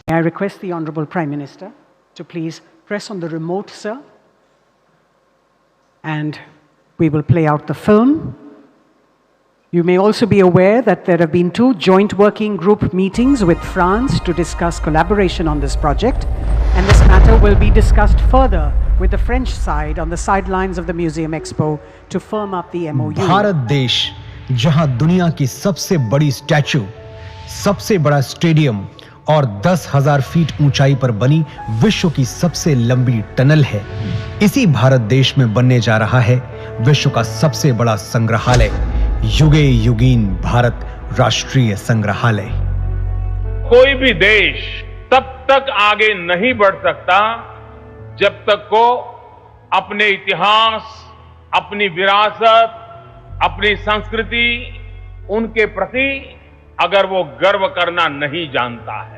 I request the Honorable Prime Minister to please press on the remote, sir, and we will play out the film. You may also be aware that there have been 2 joint working group meetings with France to discuss collaboration on this project, and this matter will be discussed further with the French side on the sidelines of the Museum Expo to firm up the MOU. Bharat देश, जहां दुनिया की सबसे बड़ी statue, सबसे बड़ा stadium और 10,000 feet ऊंचाई पर बनी विश्व की सबसे लंबी टनल है, इसी भारत देश में बनने जा रहा है विश्व का सबसे बड़ा संग्रहालय, युगे युगीन भारत राष्ट्रीय संग्रहालय। कोई भी देश तब तक आगे नहीं बढ़ सकता जब तक को अपने इतिहास, अपनी विरासत, अपनी संस्कृति, उनके प्रति अगर वो गर्व करना नहीं जानता है।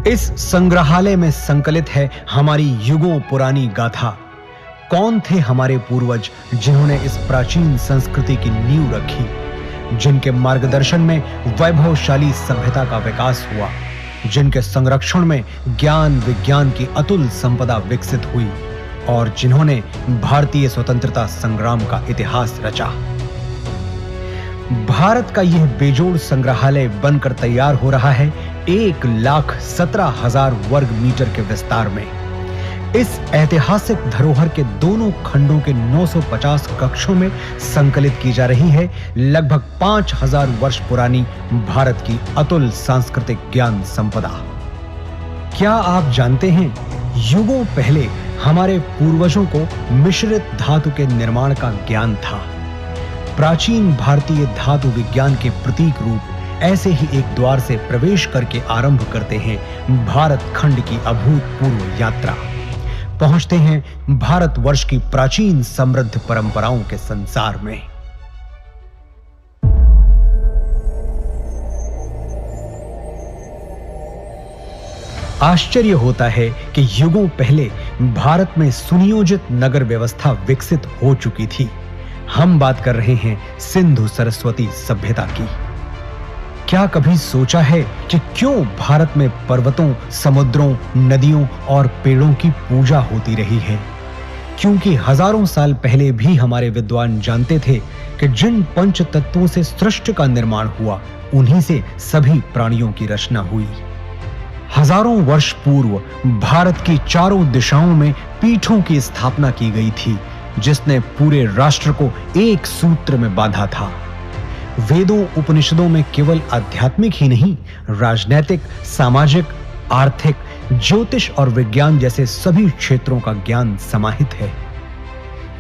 इस संग्रहालय में संकलित है हमारी युगों पुरानी गाथा। कौन थे हमारे पूर्वज जिन्होंने इस प्राचीन संस्कृति की नींव रखी, जिनके मार्गदर्शन में वैभवशाली सभ्यता का विकास हुआ, जिनके संरक्षण में ज्ञान विज्ञान की अतुल संपदा विकसित हुई और जिन्होंने भारतीय स्वतंत्रता संग्राम का इतिहास रचा। भारत का यह बेजोड़ संग्रहालय बनकर तैयार हो रहा है 1,17,000 वर्ग मीटर के विस्तार में। इस ऐतिहासिक धरोहर के दोनों खंडों के 950 कक्षों में संकलित की जा रही है लगभग 5,000 वर्ष पुरानी भारत की अतुल सांस्कृतिक ज्ञान संपदा। क्या आप जानते हैं, युगों पहले हमारे पूर्वजों को मिश्रित धातु के निर्माण का ज्ञान था। प्राचीन भारतीय धातु विज्ञान के प्रतीक रूप ऐसे ही एक द्वार से प्रवेश करके आरंभ करते हैं भारत खंड की अभूतपूर्व यात्रा। पहुंचते हैं भारतवर्ष की प्राचीन समृद्ध परंपराओं के संसार में। आश्चर्य होता है कि युगों पहले भारत में सुनियोजित नगर व्यवस्था विकसित हो चुकी थी। हम बात कर रहे हैं सिंधु सरस्वती सभ्यता की। क्या कभी सोचा है कि क्यों भारत में पर्वतों, समुद्रों, नदियों और पेड़ों की पूजा होती रही है? क्योंकि हजारों साल पहले भी हमारे विद्वान जानते थे कि जिन पंच तत्वों से सृष्टि का निर्माण हुआ, उन्हीं से सभी प्राणियों की रचना हुई। हजारों वर्ष पूर्व भारत की चारों दिशाओं में पीठों की स्थापना की गई थी, जिसने पूरे राष्ट्र को एक सूत्र में बांधा था। वेदों उपनिषदों में केवल आध्यात्मिक ही नहीं, राजनैतिक, सामाजिक, आर्थिक, ज्योतिष और विज्ञान जैसे सभी क्षेत्रों का ज्ञान समाहित है।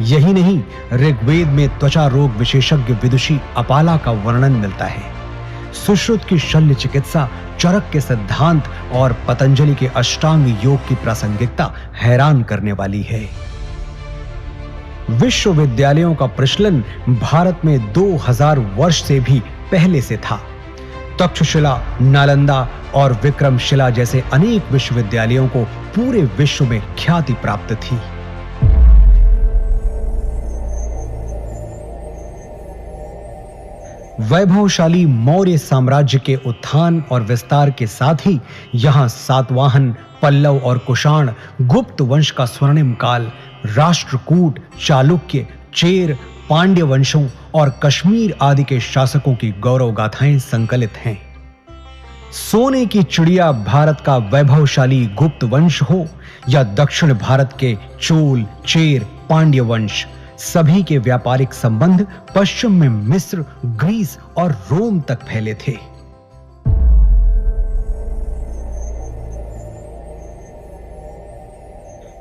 यही नहीं, ऋग्वेद में त्वचा रोग विशेषज्ञ विदुषी अपाला का वर्णन मिलता है। सुश्रुत की शल्य चिकित्सा, चरक के सिद्धांत और पतंजलि के अष्टांग योग की प्रासंगिकता हैरान करने वाली है। विश्वविद्यालयों का प्रचलन भारत में 2000 वर्ष से भी पहले से था। तक्षशिला, नालंदा और विक्रमशिला जैसे अनेक विश्वविद्यालयों को पूरे विश्व में ख्याति प्राप्त थी। वैभवशाली मौर्य साम्राज्य के उत्थान और विस्तार के साथ ही यहां सातवाहन, पल्लव और कुषाण, गुप्त वंश का स्वर्णिम काल, राष्ट्रकूट, चालुक्य, चेर, पांड्य वंशों और कश्मीर आदि के शासकों की गौरव गाथाएं संकलित हैं। सोने की चिड़िया भारत का वैभवशाली गुप्त वंश हो या दक्षिण भारत के चोल, चेर, पांड्य वंश, सभी के व्यापारिक संबंध पश्चिम में मिस्र, ग्रीस और रोम तक फैले थे।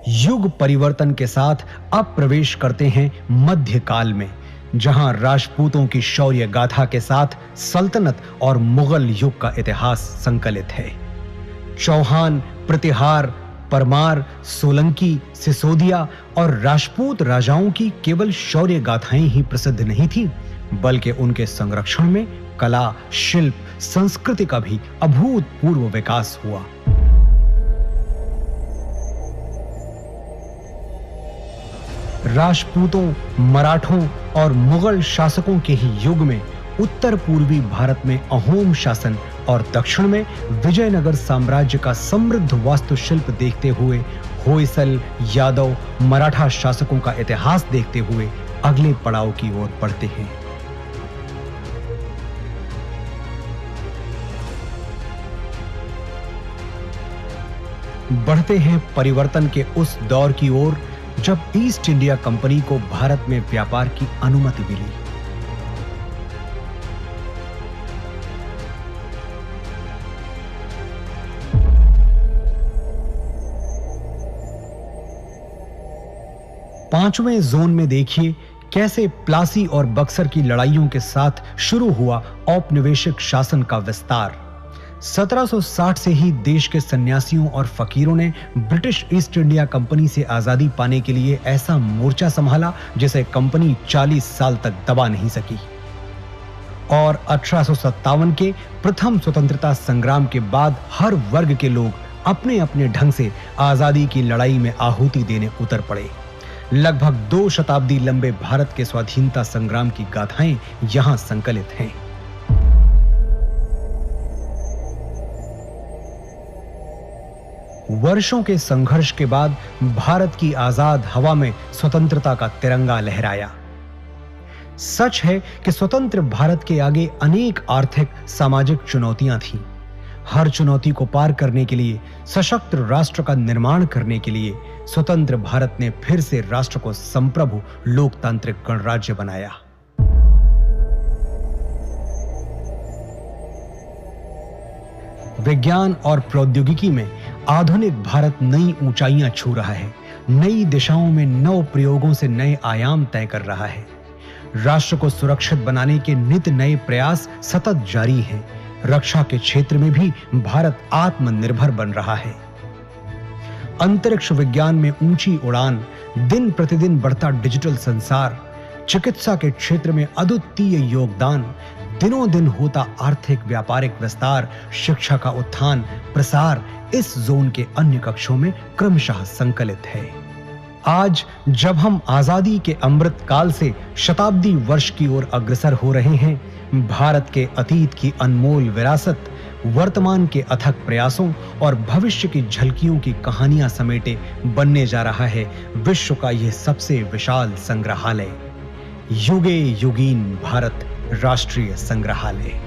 युग परिवर्तन के साथ अब प्रवेश करते हैं मध्यकाल में, जहां राजपूतों की शौर्य गाथा के साथ सल्तनत और मुगल युग का इतिहास संकलित है। चौहान, प्रतिहार, परमार, सोलंकी, सिसोदिया और राजपूत राजाओं की केवल शौर्य गाथाएं ही प्रसिद्ध नहीं थीं, बल्कि उनके संरक्षण में कला, शिल्प, संस्कृति का भी अभूतपूर्व विकास हुआ। राजपूतों, मराठों और मुगल शासकों के ही युग में उत्तर पूर्वी भारत में अहोम शासन और दक्षिण में विजयनगर साम्राज्य का समृद्ध वास्तुशिल्प देखते हुए, होयसल, यादव, मराठा शासकों का इतिहास देखते हुए अगले पड़ाव की ओर बढ़ते हैं। बढ़ते हैं परिवर्तन के उस दौर की ओर जब ईस्ट इंडिया कंपनी को भारत में व्यापार की अनुमति मिली। पांचवें जोन में देखिए कैसे प्लासी और बक्सर की लड़ाइयों के साथ शुरू हुआ औपनिवेशिक शासन का विस्तार। 1760 से ही देश के सन्यासियों और फकीरों ने ब्रिटिश ईस्ट इंडिया कंपनी से आजादी पाने के लिए ऐसा मोर्चा संभाला जिसे कंपनी 40 साल तक दबा नहीं सकी। और 1857 के प्रथम स्वतंत्रता संग्राम के बाद हर वर्ग के लोग अपने अपने ढंग से आजादी की लड़ाई में आहुति देने उतर पड़े। लगभग 2 शताब्दी लंबे भारत के स्वाधीनता संग्राम की गाथाएं यहां संकलित हैं। वर्षों के संघर्ष के बाद भारत की आजाद हवा में स्वतंत्रता का तिरंगा लहराया। सच है कि स्वतंत्र भारत के आगे अनेक आर्थिक, सामाजिक चुनौतियां थीं। हर चुनौती को पार करने के लिए, सशक्त राष्ट्र का निर्माण करने के लिए स्वतंत्र भारत ने फिर से राष्ट्र को संप्रभु लोकतांत्रिक गणराज्य बनाया। विज्ञान और प्रौद्योगिकी में आधुनिक भारत नई ऊंचाइयां छू रहा है। नई दिशाओं में नव प्रयोगों से नए आयाम तय कर रहा है। राष्ट्र को सुरक्षित बनाने के नित नए प्रयास सतत जारी हैं। रक्षा के क्षेत्र में भी भारत आत्मनिर्भर बन रहा है। अंतरिक्ष विज्ञान में ऊंची उड़ान, दिन प्रतिदिन बढ़ता डिजिटल संसार, चिकित्सा के क्षेत्र में अद्वितीय योगदान, दिनों दिन होता आर्थिक व्यापारिक विस्तार, शिक्षा का उत्थान प्रसार इस जोन के अन्य कक्षों में क्रमशः संकलित है। आज जब हम आजादी के अमृत काल से शताब्दी वर्ष की ओर अग्रसर हो रहे हैं, भारत के अतीत की अनमोल विरासत, वर्तमान के अथक प्रयासों और भविष्य की झलकियों की कहानियां समेटे बनने जा रहा है विश्व का यह सबसे विशाल संग्रहालय, युगे युगीन भारत राष्ट्रीय संग्रहालय।